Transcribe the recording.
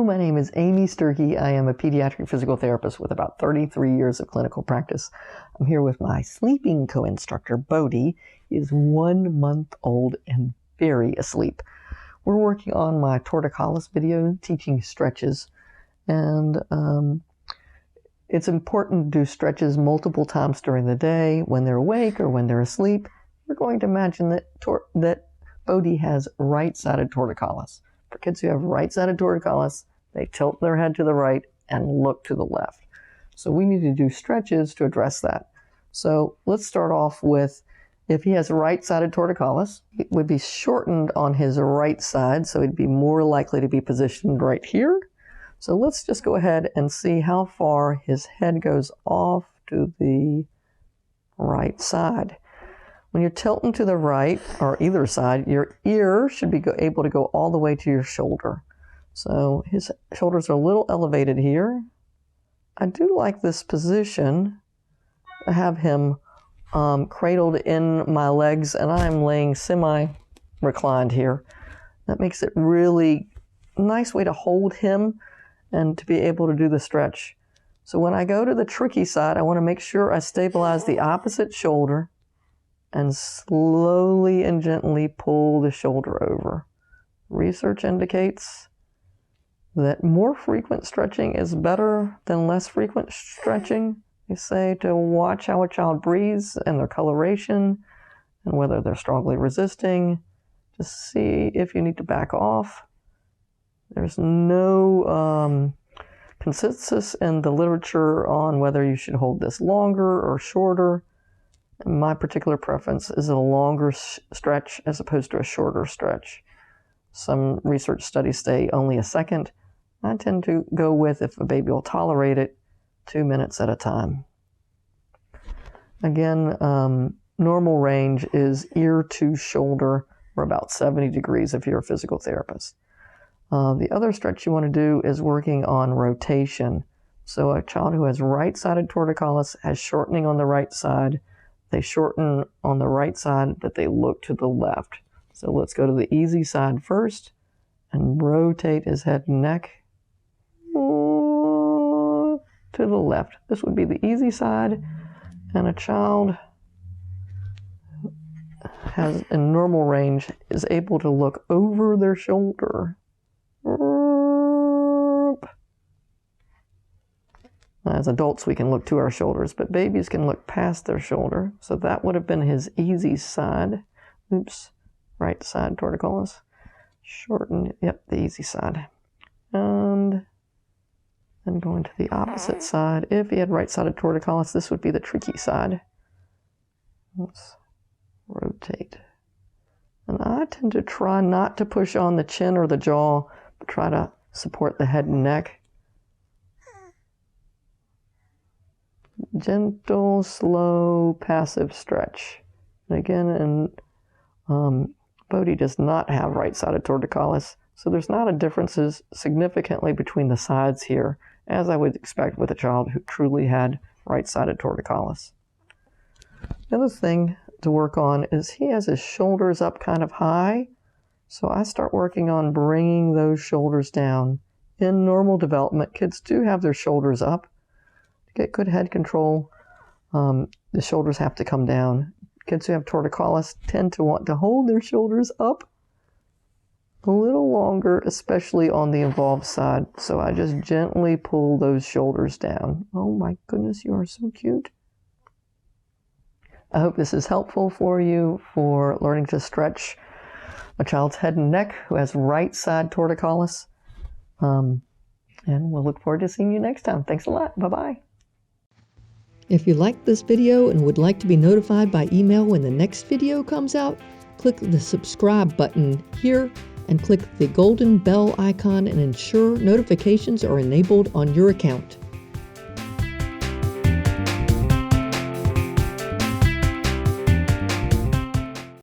my name is Amy Sturkey. I am a pediatric physical therapist with about 33 years of clinical practice. I'm here with my sleeping co-instructor, Bodhi. He is 1 month old and very asleep. We're working on my torticollis video, teaching stretches, and it's important to do stretches multiple times during the day when they're awake or when they're asleep. We're going to imagine that Bodhi has right-sided torticollis. For kids who have right-sided torticollis, they tilt their head to the right and look to the left. So we need to do stretches to address that. So let's start off with, if he has right-sided torticollis, it would be shortened on his right side, so he'd be more likely to be positioned right here. So let's just go ahead and see how far his head goes off to the right side. When you're tilting to the right, or either side, your ear should be able to go all the way to your shoulder. So his shoulders are a little elevated here. I do like this position. I have him cradled in my legs, and I'm laying semi-reclined here. That makes it really a nice way to hold him and to be able to do the stretch. So when I go to the tricky side, I want to make sure I stabilize the opposite shoulder and slowly and gently pull the shoulder over. Research indicates that more frequent stretching is better than less frequent stretching. They say to watch how a child breathes and their coloration and whether they're strongly resisting. Just see if you need to back off. There's no consensus in the literature on whether you should hold this longer or shorter. My particular preference is a longer stretch as opposed to a shorter stretch. Some research studies say only a second. I tend to go with, if a baby will tolerate it, 2 minutes at a time. Again, normal range is ear to shoulder, or about 70 degrees if you're a physical therapist. The other stretch you want to do is working on rotation. So a child who has right-sided torticollis has shortening on the right side. They shorten on the right side, but they look to the left. So let's go to the easy side first and rotate his head and neck to the left. This would be the easy side, and a child has in normal range is able to look over their shoulder. As adults, we can look to our shoulders, but babies can look past their shoulder. So that would have been his easy side. Oops, right side torticollis. Shorten, yep, the easy side. And then going to the opposite side. If he had right-sided torticollis, this would be the tricky side. Let's rotate. And I tend to try not to push on the chin or the jaw, but try to support the head and neck. Gentle, slow, passive stretch. And again, Bodhi does not have right-sided torticollis, so there's not a difference significantly between the sides here, as I would expect with a child who truly had right-sided torticollis. The other thing to work on is he has his shoulders up kind of high, so I start working on bringing those shoulders down. In normal development, kids do have their shoulders up. To get good head control, the shoulders have to come down. Kids who have torticollis tend to want to hold their shoulders up a little longer, especially on the involved side. So I just gently pull those shoulders down. Oh my goodness, you are so cute. I hope this is helpful for you for learning to stretch a child's head and neck who has right side torticollis. And we'll look forward to seeing you next time. Thanks a lot. Bye-bye. If you liked this video and would like to be notified by email when the next video comes out, click the subscribe button here and click the golden bell icon and ensure notifications are enabled on your account.